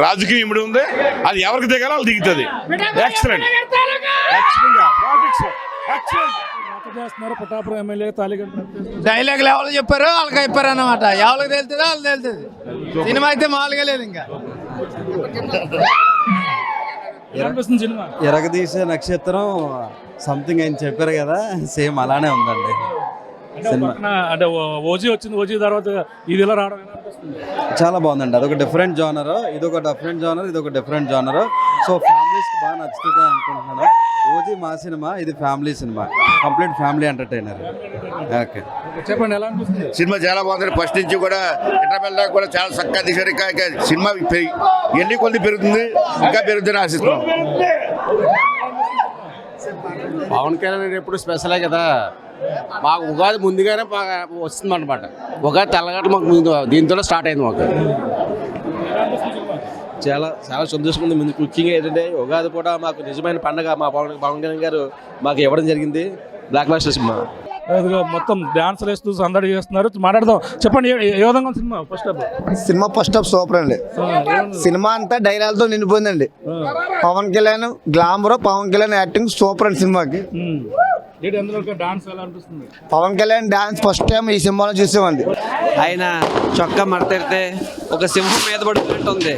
రాజకీయం ఇమిడి ఉంది. అది ఎవరికి దిగాలో వాళ్ళు దిగుతుంది. ఎక్సలెంట్. డైలాగులు ఎవరు చెప్పారు వాళ్ళకి చెప్పారు అన్నమాట. ఎవరికి తెలుస్తుందో వాళ్ళు తెలుస్తుంది. సినిమా అయితే మామూలుగా లేదు. ఇంకా ఎరగదీసే నక్షత్రం సంథింగ్ ఆయన చెప్పారు కదా, సేమ్ అలానే ఉందండి సినిమా. అంటే ఓజీ వచ్చింది, ఓజీ తర్వాత ఇది ఇలా రావడం చాలా బాగుందండి. అదొక డిఫరెంట్ జానర్, ఇదొక డిఫరెంట్ జానర్, ఇదొక డిఫరెంట్ జానర్. సో ఫ్యామిలీస్కి బాగా నచ్చుతుంది అనుకుంటున్నాను. ఓజీ మా సినిమా, ఇది family cinema, complete family entertainer. Okay, చెప్పండి ఎలా అనిపిస్తుంది? సినిమా చాలా బాగుంది. ఫస్ట్ నుంచి కూడా ఇంటర్వెల్ దాకా కూడా చాలా చక్కగా తీశారు. ఇంకా సినిమా ఎన్ని కొద్ది పెరుగుతుంది, ఇంకా పెరుగుతుందని ఆశిస్తున్నాం. పవన్ కళ్యాణ్ ఎప్పుడు స్పెషలే కదా. మాకు ఉగాది ముందుగానే వస్తుంది అనమాట. ఉగాది తెల్లగట్ట మాకు ముందు దీంతో స్టార్ట్ అయింది. మాకు చాలా చాలా సంతోషంగా ఉంది. ముందు ముఖ్యంగా ఏంటంటే ఉగాది కూడా మాకు నిజమైన పండుగ. మా పవన్ కళ్యాణ్ గారు మాకు ఇవ్వడం జరిగింది. బ్లాక్ బాస్టర్ సినిమా మొత్తం డాన్సులు వేస్తూ సందడి చేస్తున్నారు. మాట్లాడదాం. చెప్పండి ఏ విధంగా సినిమా? ఫస్ట్ హాఫ్ సూపర్ అండి. సినిమా అంతా డైలాగులతో నిండిపోయిందండి. Pawan Kalyan glamour, Pawan Kalyan acting super అండి సినిమాకి. Pawan Kalyan dance first time ఈ సినిమాలో చూసామండి. ఆయన చొక్కా మడతెడితే ఒక సింహం మీద పడుతున్నట్టు ఉంది.